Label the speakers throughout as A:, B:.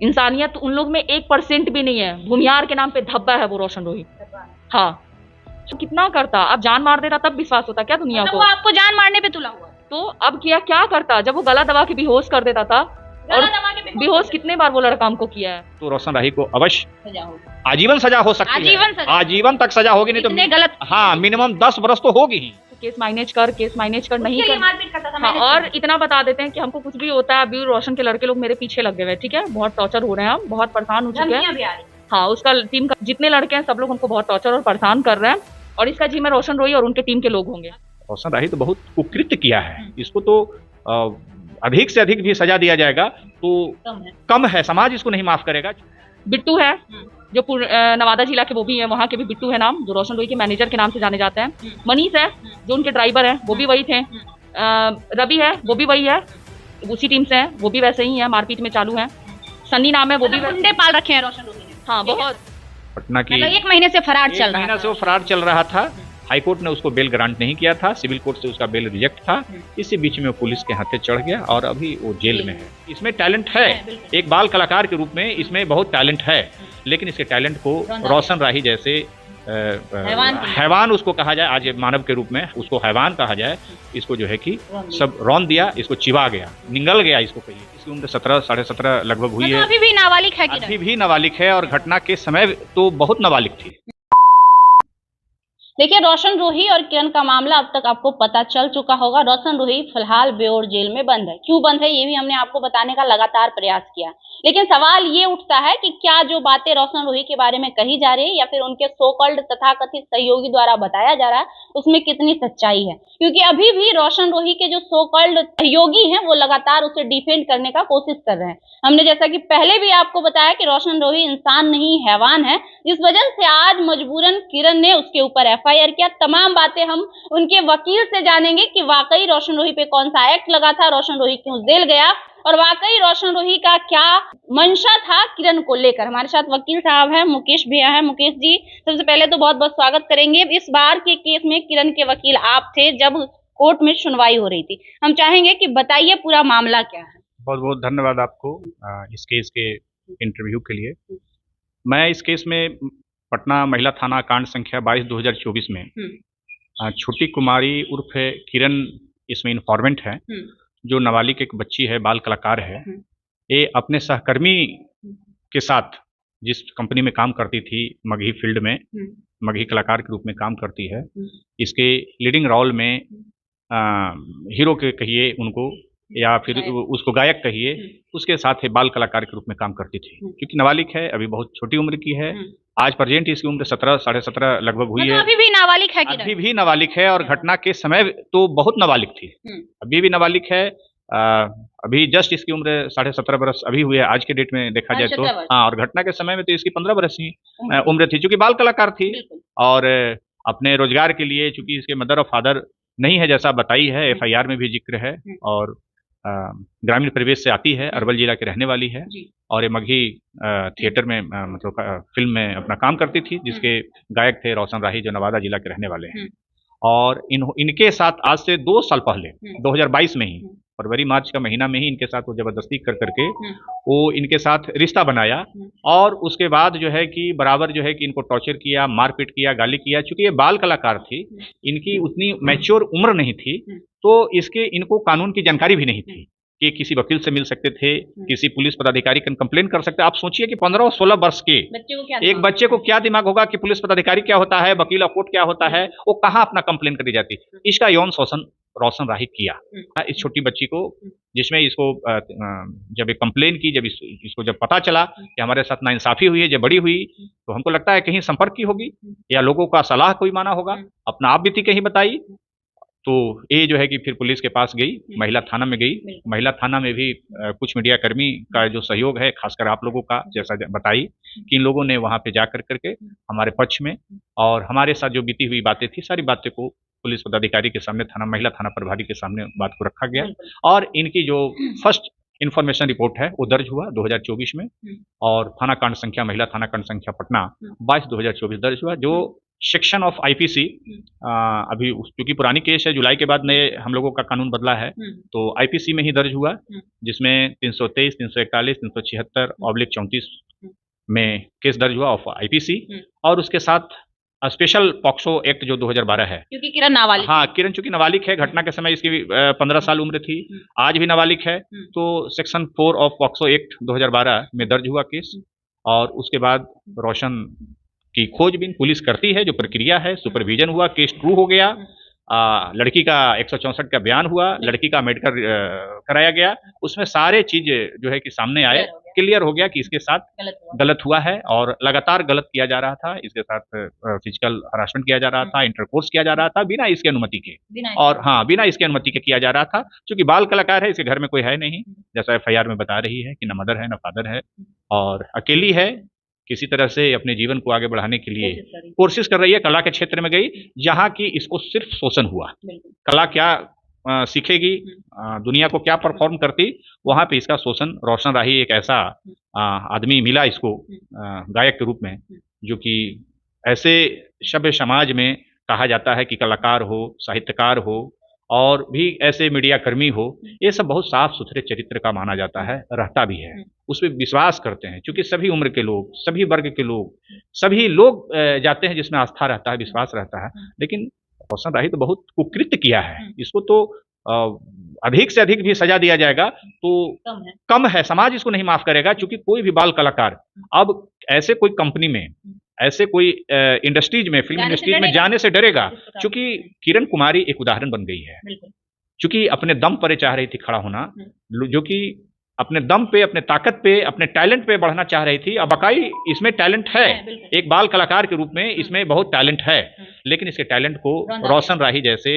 A: इंसानियत उन लोग में 1% भी नहीं है। भूमिहार के नाम पे धब्बा है वो रोशन रोहित। हाँ, तो कितना करता, अब जान मार देता तब विश्वास होता क्या दुनिया को?
B: वो आपको जान मारने पे तुला हुआ।
A: तो अब क्या करता जब वो गला दबा के बेहोश कर देता था? और बेहोश कितने बार वो लड़का हमको किया है।
C: तो रोशन राही को अवश्य
B: सजा होगी,
C: आजीवन सजा हो सकती है, आजीवन तक सजा होगी, नहीं तो
B: गलत,
C: हाँ मिनिमम 10 बरस तो होगी ही।
A: केस मैनेज कर नहीं कर। हाँ, और इतना बता देते हैं कि हमको कुछ भी होता है, अभी रोशन के लड़के लोग मेरे पीछे लगे हुए, ठीक है, बहुत टॉर्चर हो रहे हैं, हम बहुत परेशान हो चुके हैं। हाँ, उसका टीम का जितने लड़के हैं सब लोग हमको बहुत टॉर्चर और परेशान कर रहे हैं, और इसका जिम्मे रोशन रोही और उनके टीम के लोग होंगे।
C: रोशन राही तो बहुत कुकृत्य किया है, इसको तो अधिक से अधिक भी सजा दिया जाएगा तो कम है, समाज इसको नहीं माफ करेगा।
A: बिट्टू है जो नवादा जिला के, वो भी है, वहाँ के भी बिट्टू है नाम, जो रोशन रोही के मैनेजर के नाम से जाने जाते हैं। मनीष है जो उनके ड्राइवर हैं, वो भी वही थे। रवि है, वो भी वही है, उसी टीम से है, वो भी वैसे ही है, मारपीट में चालू है। सन्नी नाम है, वो भी गुंडे
B: पाल रखे हैं रोशन रोही ने।
A: हाँ, बहुत।
C: पटना की
B: 1 महीने से फरार चल रहा था,
C: से वो फरार चल रहा था। हाईकोर्ट ने उसको बेल ग्रांट नहीं किया था, सिविल कोर्ट से उसका बेल रिजेक्ट था। इसी बीच में वो पुलिस के हाथे चढ़ गया और अभी वो जेल में है। इसमें टैलेंट है, एक बाल कलाकार के रूप में इसमें बहुत टैलेंट है, लेकिन इसके टैलेंट को रोशन राही जैसे हैवान उसको कहा जाए, आज मानव के रूप में उसको हैवान कहा जाए, इसको जो है कि सब रौन दिया, इसको चिवा गया, निगल गया इसको कहिए। इसकी उम्र 17 साढ़े 17 लगभग हुई है,
B: अभी भी नाबालिग है,
C: अभी भी नाबालिग है, और घटना के समय तो बहुत नाबालिग थी।
B: देखिए, रोशन रोही और किरण का मामला अब तक आपको पता चल चुका होगा। रोशन रोही फिलहाल बेओर जेल में बंद है। क्यों बंद है ये भी हमने आपको बताने का लगातार प्रयास किया, लेकिन सवाल ये उठता है कि क्या जो बातें रोशन रोही के बारे में कही जा रही है या फिर उनके सो कॉल्ड तथाकथित सहयोगी द्वारा बताया जा रहा है, उसमें कितनी सच्चाई है। क्योंकि अभी भी रोशन रोही के जो सो कॉल्ड सहयोगी हैं वो लगातार उसे डिफेंड करने का कोशिश कर रहे हैं। हमने जैसा कि पहले भी आपको बताया कि रोशन रोही इंसान नहीं हैवान है, जिस वजह से आज मजबूरन किरण ने उसके ऊपर FIR किया। तमाम बातें हम उनके वकील से जानेंगे कि वाकई रोशन रोही पे कौन सा एक्ट लगा था, रोशन रोही क्यों जेल गया, और वाकई रोशन रोही का क्या मंशा था किरण को लेकर। हमारे साथ वकील साहब हैं, मुकेश भैया हैं। मुकेश जी, सबसे पहले तो बहुत बहुत स्वागत करेंगे। इस बार के केस में किरण के वकील आप थे जब कोर्ट में सुनवाई हो रही थी, हम चाहेंगे कि बताइए पूरा मामला क्या है।
C: बहुत बहुत धन्यवाद आपको इस केस के इंटरव्यू के लिए। मैं इस केस में पटना महिला थाना कांड संख्या 22/2024 में छोटी कुमारी उर्फ किरण इसमें इन्फॉर्मेंट है, जो नाबालिग एक बच्ची है, बाल कलाकार है। ये अपने सहकर्मी के साथ जिस कंपनी में काम करती थी, मगही फील्ड में, मगही कलाकार के रूप में काम करती है, इसके लीडिंग रोल में हीरो के कहिए उनको, या फिर उसको गायक कहिए, उसके साथ ही बाल कलाकार के रूप में काम करती थी। क्योंकि नाबालिग है, अभी बहुत छोटी उम्र की है, आज प्रेजेंट इसकी उम्र 17 साढ़े 17 लगभग हुई है,
B: अभी भी नाबालिग है,
C: अभी भी नाबालिग है, और घटना के समय तो बहुत नाबालिग थी, अभी भी नाबालिग है। अभी जस्ट इसकी उम्र 17.5 बरस अभी हुई है आज के डेट में देखा जाए तो। हाँ, और घटना के समय में तो इसकी 15 बरस ही उम्र थी, चूंकि बाल कलाकार थी, और अपने रोजगार के लिए, चूंकि इसके मदर और फादर नहीं है जैसा बताई है, FIR में भी जिक्र है, और ग्रामीण परिवेश से आती है, अरवल जिला के रहने वाली है, और ये मगही थिएटर में मतलब फिल्म में अपना काम करती थी, जिसके गायक थे रोशन राही, जो नवादा जिला के रहने वाले हैं। और इनके साथ आज से 2 साल पहले 2022 में ही फरवरी मार्च का महीना में ही इनके साथ वो जबरदस्ती कर करके वो इनके साथ रिश्ता बनाया, और उसके बाद जो है कि बराबर जो है कि इनको टॉर्चर किया, मारपीट किया, गाली किया। चूंकि ये बाल कलाकार थी, इनकी उतनी मैच्योर उम्र नहीं थी, तो इनको कानून की जानकारी भी नहीं थी कि किसी वकील से मिल सकते थे, किसी पुलिस पदाधिकारी का कंप्लेन कर सकते। आप सोचिए कि 15 और 16 वर्ष के एक बच्चे को क्या दिमाग होगा कि पुलिस पदाधिकारी क्या होता है, वकील और कोर्ट क्या होता है, वो कहाँ अपना कंप्लेन करी जाती। इसका यौन शोषण रोशन राही किया इस छोटी बच्ची को, जिसमें इसको जब एक कंप्लेन की, जब इसको जब पता चला कि हमारे साथ नाइंसाफी हुई है, जब बड़ी हुई, तो हमको लगता है कहीं संपर्क की होगी या लोगों का सलाह कोई माना होगा, अपना आप बीती कहीं बताई। तो ये जो है कि फिर पुलिस के पास गई, महिला थाना में गई। महिला थाना में भी कुछ मीडिया कर्मी का जो सहयोग है, खासकर आप लोगों का, जैसा बताई कि इन लोगों ने वहां पे जाकर करके हमारे पक्ष में और हमारे साथ जो बीती हुई बातें थी, सारी बातें को पुलिस पदाधिकारी के सामने, महिला थाना प्रभारी के सामने बात को रखा गया, और इनकी जो फर्स्ट इन्फॉर्मेशन रिपोर्ट है वो दर्ज हुआ 2024 में, और थाना कांड संख्या, महिला थाना कांड संख्या पटना 22/2024 दर्ज हुआ, जो सेक्शन ऑफ आईपीसी, अभी क्योंकि पुरानी केस है, जुलाई के बाद नए हम लोगों का कानून बदला है, तो आईपीसी में ही दर्ज हुआ, जिसमें 323, 341, 376/34 में केस दर्ज हुआ ऑफ आईपीसी, और उसके साथ स्पेशल पॉक्सो एक्ट जो 2012 है,
B: क्योंकि किरण नाबालिग,
C: हाँ किरण चूंकि नाबालिग है, घटना के समय इसकी 15 साल उम्र थी, आज भी नाबालिग है, तो सेक्शन 4 ऑफ पॉक्सो एक्ट 2012 में दर्ज हुआ केस। और उसके बाद रोशन की खोजबीन पुलिस करती है, जो प्रक्रिया है, सुपरविजन हुआ, केस ट्रू हो गया, लड़की का 164 का बयान हुआ, लड़की का मेडिकल कराया गया, उसमें सारे चीज जो है कि सामने आए, क्लियर हो गया कि इसके साथ गलत हुआ है, और लगातार गलत किया जा रहा था, इसके साथ फिजिकल हरासमेंट किया जा रहा था, इंटरकोर्स किया जा रहा था बिना इसकी अनुमति के, और हाँ बिना इसकी अनुमति के किया जा रहा था। क्योंकि बाल कलाकार है, इसके घर में कोई है नहीं, जैसा एफआईआर में बता रही है कि न मदर है न फादर है, और अकेली है, किसी तरह से अपने जीवन को आगे बढ़ाने के लिए कोशिश कर रही है। कला के क्षेत्र में गई, जहाँ की इसको सिर्फ शोषण हुआ, कला क्या सीखेगी, दुनिया को क्या परफॉर्म करती, वहां पे इसका शोषण। रोशन राही एक ऐसा आदमी मिला इसको गायक के रूप में, जो कि ऐसे सभ्य समाज में कहा जाता है कि कलाकार हो, साहित्यकार हो, और भी ऐसे मीडिया कर्मी हो, ये सब बहुत साफ सुथरे चरित्र का माना जाता है, रहता भी है, उस पर विश्वास करते हैं, क्योंकि सभी उम्र के लोग, सभी वर्ग के लोग, सभी लोग जाते हैं जिसमें आस्था रहता है, विश्वास रहता है। लेकिन रोशन राही तो बहुत कुकृत्य किया है, इसको तो अधिक से अधिक भी सजा दिया जाएगा तो कम है, समाज इसको नहीं माफ करेगा। क्योंकि कोई भी बाल कलाकार अब ऐसे कोई कंपनी में, ऐसे कोई इंडस्ट्रीज में, फिल्म इंडस्ट्रीज में जाने से डरेगा, क्योंकि किरण कुमारी एक उदाहरण बन गई है, क्योंकि अपने दम पर चाह रही थी खड़ा होना, जो कि अपने दम पे, अपने ताकत पे, अपने टैलेंट पे बढ़ना चाह रही थी। अब वाकई इसमें टैलेंट है, एक बाल कलाकार के रूप में इसमें बहुत टैलेंट है, लेकिन इसके टैलेंट को रोशन राही जैसे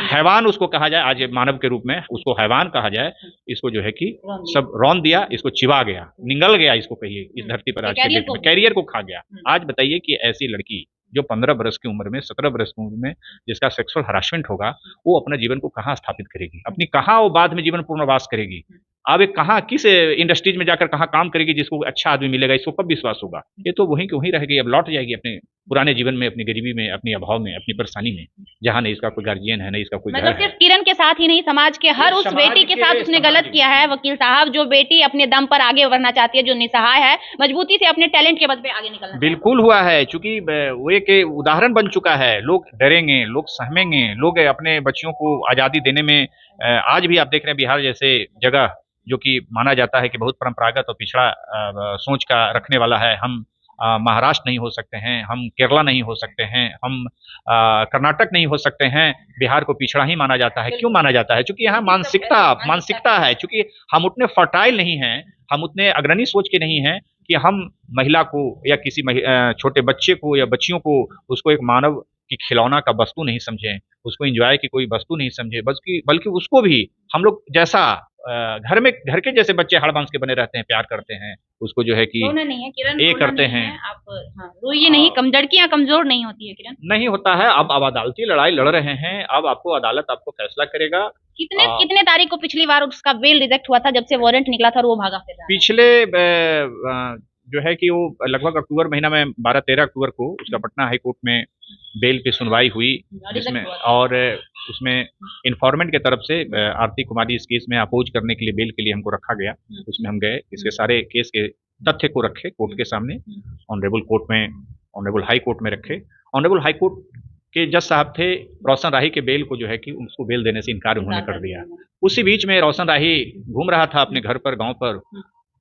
C: हैवान उसको कहा जाए, आज मानव के रूप में उसको हैवान कहा जाए, इसको जो है कि सब रौन दिया, इसको चिवा गया, निगल गया, इसको कहिए, इस धरती पर आज के डेट में कैरियर को खा गया। आज बताइए कि ऐसी लड़की जो 15 बरस की उम्र में, 17 बरस की उम्र में, जिसका सेक्सुअल हरासमेंट होगा, वो अपना जीवन को कहाँ स्थापित करेगी, अपनी कहाँ वो बाद में जीवन पूर्णवास करेगी, अब एक कहाँ किस इंडस्ट्रीज में जाकर कहाँ काम करेगी, जिसको अच्छा आदमी मिलेगा, इसको कब विश्वास होगा? ये तो वहीं की वहीं रहेगी, अब लौट जाएगी अपने पुराने जीवन में, अपनी गरीबी में, अपनी अभाव में, अपनी परेशानी में, जहाँ नहीं इसका कोई गार्जियन है, नहीं इसका कोई
B: मतलब सिर्फ किरण के साथ ही नहीं, समाज के हर उस बेटी के साथ उसने गलत किया है। वकील साहब, जो बेटी अपने दम पर आगे बढ़ना चाहती है, जो निसहाय है, मजबूती से अपने टैलेंट के बल पे आगे निकलना,
C: बिल्कुल हुआ है। चूंकि वो एक उदाहरण बन चुका है, लोग डरेंगे, लोग सहमेंगे, लोग अपने बच्चियों को आजादी देने में, आज भी आप देख रहे हैं बिहार जैसे जगह जो कि माना जाता है कि बहुत परंपरागत और पिछड़ा सोच का रखने वाला है, हम महाराष्ट्र नहीं हो सकते हैं, हम केरला नहीं हो सकते हैं, हम कर्नाटक नहीं हो सकते हैं, बिहार को पिछड़ा ही माना जाता है। क्यों माना जाता है? क्योंकि यहाँ मानसिकता है, क्योंकि हम उतने फर्टाइल नहीं हैं, हम उतने अग्रणी सोच के नहीं हैं कि हम महिला को या किसी छोटे बच्चे को या बच्चियों को उसको एक मानव की खिलौना का वस्तु नहीं समझें, उसको एंजॉय की कोई वस्तु नहीं समझे, बल्कि उसको भी हम लोग जैसा घर के जैसे बच्चे हड़बंस के बने रहते हैं, प्यार करते हैं, उसको जो है कि ये करते हैं।
B: आप रोइए नहीं, लड़कियां कमजोर नहीं होती है किरण,
C: नहीं होता है। अब अदालती लड़ाई लड़ रहे हैं, अब आपको अदालत आपको फैसला करेगा।
B: कितने तारीख को पिछली बार उसका बेल रिजेक्ट हुआ था, जब से वारंट निकला था और वो भागा फिर?
C: पिछले जो है कि वो लगभग अक्टूबर महीना में 12-13 अक्टूबर को उसका पटना हाई कोर्ट में बेल पे सुनवाई हुई, जिसमें और उसमें इन्फॉर्मेंट के तरफ से आरती कुमारी इस केस में अपोज करने के लिए बेल के लिए हमको रखा गया। उसमें हम गए, इसके सारे केस के तथ्य को रखे कोर्ट के सामने, ऑनरेबल हाई कोर्ट में रखे। ऑनरेबल हाई कोर्ट के जज साहब थे, रोशन राही के बेल को जो है कि उसको बेल देने से इनकार उन्होंने कर दिया। उसी बीच में रोशन राही घूम रहा था अपने घर पर, गाँव पर,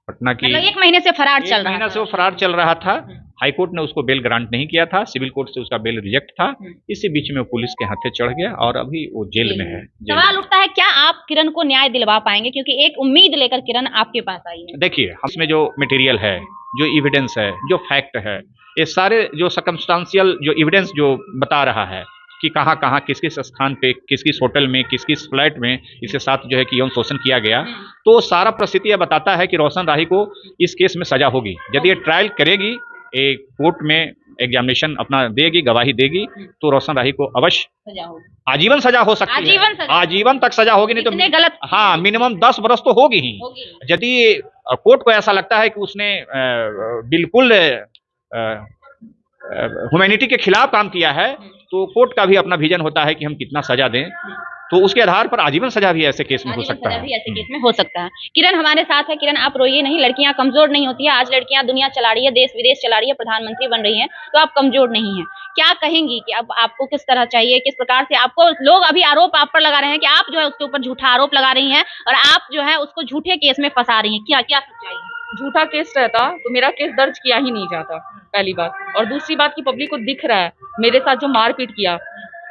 C: पटना की,
B: 1 महीने से फरार चल रहा था।
C: वो फरार चल रहा था। हाई कोर्ट ने उसको बेल ग्रांट नहीं किया था, सिविल कोर्ट से उसका बेल रिजेक्ट था। इसी बीच में वो पुलिस के हाथे चढ़ गया और अभी वो जेल में है।
B: सवाल उठता है, क्या आप किरण को न्याय दिलवा पाएंगे? क्योंकि एक उम्मीद लेकर किरण आपके पास आई है।
C: देखिए, इसमें जो मटेरियल है, जो एविडेंस है, जो फैक्ट है, ये सारे जो सर्कमस्टांशियल जो एविडेंस जो बता रहा है कि कहाँ कहाँ किस किस स्थान पे, किस किस होटल में, किस किस फ्लैट में इसके साथ जो है कि यौन शोषण किया गया, तो सारा परिस्थिति यह बताता है कि रोशन राही को इस केस में सजा होगी। यदि ये ट्रायल करेगी, एक कोर्ट में एग्जामिनेशन अपना देगी, गवाही देगी, तो रोशन राही को अवश्य आजीवन सजा हो सकती है। आजीवन तक सजा होगी, नहीं तो
B: गलत,
C: हाँ, मिनिमम 10 बरस तो होगी ही। यदि कोर्ट को ऐसा लगता है कि उसने बिल्कुल ह्यूमैनिटी के खिलाफ काम किया है तो कोर्ट का भी अपना विजन होता है कि हम कितना सजा दें, तो उसके आधार पर आजीवन सजा भी ऐसे केस में हो सकता है।
B: ऐसे केस में हो सकता है। किरण हमारे साथ है। किरण, आप रोइए नहीं, लड़कियां कमजोर नहीं होती है। आज लड़कियां दुनिया चला रही है, देश विदेश चला रही है, प्रधानमंत्री बन रही हैं, तो आप कमजोर नहीं हैं। क्या कहेंगी कि अब आपको किस तरह चाहिए, किस प्रकार से आपको लोग अभी आरोप आप पर लगा रहे हैं कि आप जो है उसके ऊपर झूठा आरोप लगा रही हैं और आप जो है उसको झूठे केस में फंसा रही हैं, क्या क्या सच्चाई है?
A: झूठा केस रहता तो मेरा केस दर्ज किया ही नहीं जाता, पहली बात। और दूसरी बात की पब्लिक को दिख रहा है मेरे साथ जो मारपीट किया,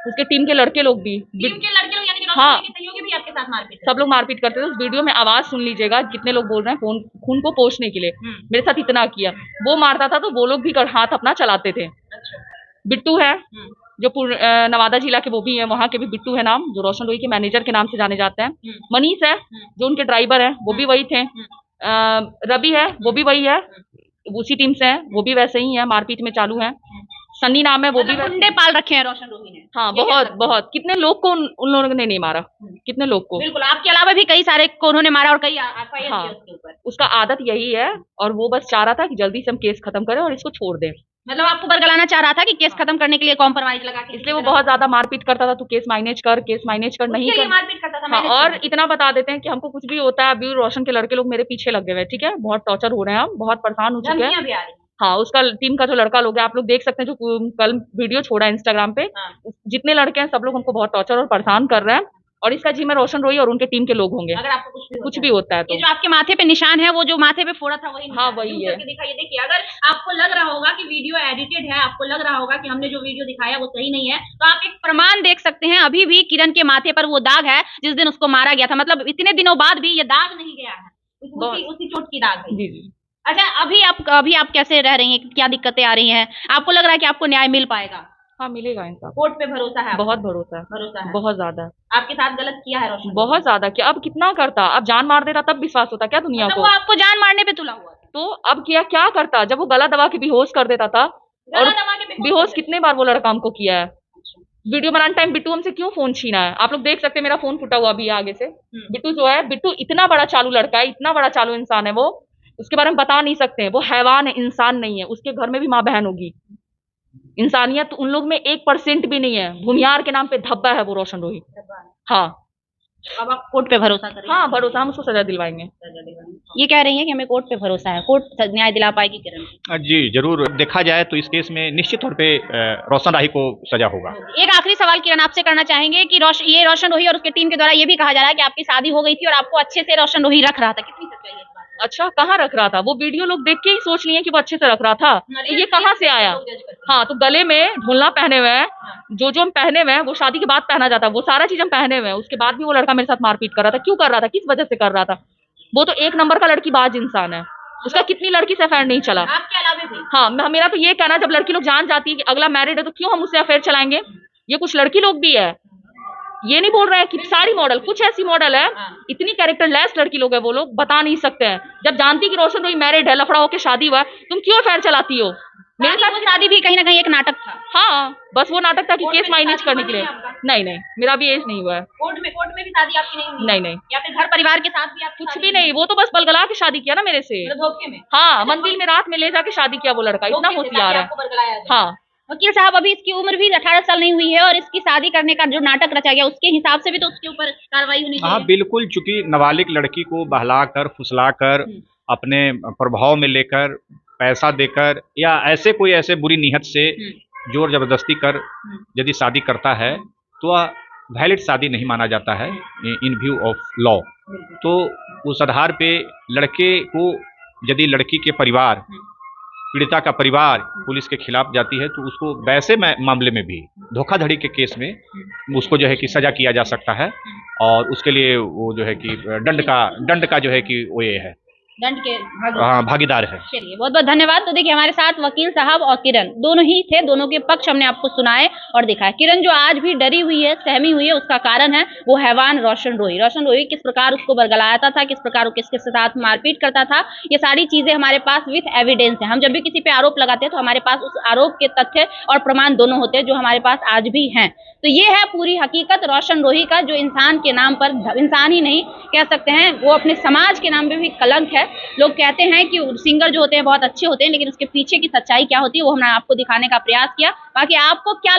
A: उसके टीम के लड़के लोग भी,
B: टीम के लड़के लोग यानी कि
A: हाँ,
B: सहयोगी भी आपके साथ मारपीट,
A: सब लोग मारपीट करते थे। उस वीडियो में आवाज सुन लीजिएगा, कितने लोग बोल रहे हैं खून को पोंछने के लिए मेरे साथ इतना किया। वो मारता था तो वो लोग भी हाथ अपना चलाते थे। बिट्टू है जो नवादा जिला के, वो भी है, वहाँ के भी बिट्टू है नाम, जो रोशन रोही के मैनेजर के नाम से जाने जाते हैं। मनीष है जो उनके ड्राइवर है, वो भी वही थे। रवि है, वो भी वही है, उसी टीम से है, वो भी वैसे ही है, मारपीट में चालू है। सन्नी नाम है, वो भी
B: गुंडे पाल रखे हैं रोशन रोही ने।
A: हाँ, बहुत कितने लोग को उन लोगों ने नहीं मारा, कितने लोग को।
B: बिल्कुल, आपके अलावा भी कई सारे को उन्होंने मारा और कई एफआईआर
A: हाँ,
B: उसके ऊपर।
A: उसका आदत यही है और वो बस चाह रहा था कि जल्दी से हम केस खत्म करें और इसको छोड़ दें।
B: मतलब आपको बरगलाना चाह रहा था कि केस खत्म करने के लिए कॉम्प्रोमाइज लगा के,
A: इसलिए वो बहुत ज्यादा मारपीट करता था। तू केस मैनेज कर नहीं कर,
B: मारपीट करता था।
A: हाँ, और इतना बता देते हैं कि हमको कुछ भी होता है, अभी रोशन के लड़के लोग मेरे पीछे लगे हुए, ठीक है, बहुत टॉर्चर हो रहे हैं, हम बहुत परेशान हो चुके हैं। हाँ, उसका टीम का जो लड़का लोग है, आप लोग देख सकते हैं, जो कल वीडियो छोड़ा इंस्टाग्राम पे, जितने लड़के हैं सब लोग हमको बहुत टॉर्चर और परेशान कर रहे हैं। और इसका जिम्मे रोशन रोही और उनके टीम के लोग होंगे
B: अगर आपको
A: कुछ भी होता है तो।
B: ये जो आपके माथे पे निशान है, वो जो माथे पे फोड़ा था वही,
A: हाँ वही है।
B: दिखाइए, देखिए, अगर आपको लग रहा होगा कि वीडियो एडिटेड है, आपको लग रहा होगा कि हमने जो वीडियो दिखाया वो सही नहीं है, तो आप एक प्रमाण देख सकते हैं। अभी भी किरण के माथे पर वो दाग है जिस दिन उसको मारा गया था, मतलब इतने दिनों बाद भी ये दाग नहीं गया है, उसी चोट की दाग है।
A: जी।
B: अच्छा, अभी आप कैसे रह रही हैं, क्या दिक्कतें आ रही हैं? आपको लग रहा है कि आपको न्याय मिल पाएगा?
A: हाँ, मिलेगा इंसाफ।
B: कोर्ट पे भरोसा है?
A: बहुत भरोसा है, बहुत ज्यादा।
B: आपके साथ गलत किया है रोशन?
A: बहुत ज्यादा किया। अब कितना करता, अब जान मार देता तब विश्वास होता क्या दुनिया को?
B: वो आपको जान मारने पे तुला हुआ
A: तो अब क्या करता, जब वो गला दबा के बेहोश कर देता था। और बेहोश कितने बार वो लड़का हमको किया है। वीडियो बनाने टाइम बिट्टू हमसे क्यों फोन छीना है, आप लोग देख सकते हैं, मेरा फोन फुटा हुआ भी है आगे से। बिट्टू जो है, बिट्टू इतना बड़ा चालू लड़का है, इतना बड़ा चालू इंसान है वो, उसके बारे में बता नहीं सकते। वो हैवान है, इंसान नहीं है। उसके घर में भी माँ बहन होगी। इंसानियत उन लोग में 1% भी नहीं है। भूमियार के नाम पे धब्बा है वो रोशन रोही। हाँ,
B: अब आप कोर्ट पे भरोसा करें?
A: हाँ, भरोसा, हम उसको सजा दिलवाएंगे।
B: ये कह रही है कि हमें कोर्ट पे भरोसा है, कोर्ट न्याय दिला पाएगी किरण?
C: जी जरूर, देखा जाए तो इस केस में निश्चित तौर पे रोशन राही को सजा होगा।
B: एक आखिरी सवाल किरण आपसे करना चाहेंगे कि ये रोशन रोही और उसके टीम के द्वारा ये भी कहा जा रहा है कि आपकी शादी हो गई थी और आपको अच्छे से रोशन रोही रख रहा था, कितनी सच्चाई है?
A: अच्छा, कहाँ रख रहा था? वो वीडियो लोग देख के ही सोच लिए कि वो अच्छे से रख रहा था, तो ये कहाँ से आया? हाँ, तो गले में ढोलना पहने हुए हैं, जो हम पहने हुए हैं वो शादी के बाद पहना जाता है, वो सारा चीज हम पहने हुए हैं। उसके बाद भी वो लड़का मेरे साथ मारपीट कर रहा था। क्यों कर रहा था, किस वजह से कर रहा था? वो तो एक नंबर का लड़की बाज इंसान है, उसका कितनी लड़की से अफेयर नहीं चला।
B: आपके अलावा भी?
A: हाँ, मेरा तो ये कहना, जब लड़की लोग जान जाती है कि अगला मैरिड है तो क्यों हम उससे अफेयर चलाएंगे? ये कुछ लड़की लोग भी है, ये नहीं बोल रहे हैं कि सारी मॉडल, कुछ ऐसी मॉडल है, इतनी कैरेक्टरलेस लड़की लोग है वो लोग, बता नहीं सकते हैं। जब जानती कि रोशन रोही मैरिड है, लफड़ा होकर शादी हुआ, तुम क्यों अफेयर चलाती हो? मेरे साथ
B: शादी भी कहीं ना कहीं एक नाटक था।
A: हाँ, बस वो नाटक था कि केस मैनेज करने के लिए। नहीं, मेरा भी एज नहीं हुआ है।
B: कोर्ट में भी शादी आपकी नहीं हुई?
A: नहीं।
B: या फिर घर परिवार के साथ भी आप?
A: कुछ भी नहीं, वो तो बस बलगला के शादी किया ना मेरे से,
B: धोखे में।
A: हाँ, मंदिर में रात में ले जाके शादी किया वो लड़का, इतना होशियार है। हाँ,
B: वकील साहब, अभी इसकी उम्र भी 18 साल नहीं हुई है और इसकी शादी करने का जो नाटक रचा गया उसके हिसाब से भी तो उसके ऊपर कार्रवाई होनी चाहिए।
C: हाँ बिल्कुल, चूंकि नाबालिग लड़की को बहलाकर फुसलाकर अपने प्रभाव में लेकर पैसा देकर या ऐसे बुरी नीयत से जोर जबरदस्ती कर यदि शादी करता है तो वह वैलिड शादी नहीं माना जाता है इन व्यू ऑफ लॉ। तो उस आधार पे लड़के को, यदि लड़की के परिवार, पीड़िता का परिवार पुलिस के खिलाफ जाती है तो उसको वैसे मामले में भी, धोखाधड़ी के केस में उसको जो है कि सजा किया जा सकता है और उसके लिए वो जो है कि दंड का जो है कि वो ये है,
B: दंड के
C: भागीदार है।
B: चलिए, बहुत बहुत धन्यवाद। तो देखिए, हमारे साथ वकील साहब और किरण दोनों ही थे, दोनों के पक्ष हमने आपको सुनाए और दिखाए। किरण जो आज भी डरी हुई है, सहमी हुई है, उसका कारण है वो हैवान रोशन रोही किस प्रकार उसको बरगलाता था, किस प्रकार वो किसके साथ मारपीट करता था, ये सारी चीजें हमारे पास विथ एविडेंस है। हम जब भी किसी पे आरोप लगाते हैं तो हमारे पास उस आरोप के तथ्य और प्रमाण दोनों होते हैं, जो हमारे पास आज भी हैं। तो ये है पूरी हकीकत रोशन रोही का, जो इंसान के नाम पर, इंसान ही नहीं कह सकते हैं, वो अपने समाज के नाम पे भी कलंक है। लोग कहते हैं कि सिंगर जो होते हैं बहुत अच्छे होते हैं, लेकिन उसके पीछे की सच्चाई क्या होती है वो हमने आपको दिखाने का प्रयास किया। बाकी आपको क्या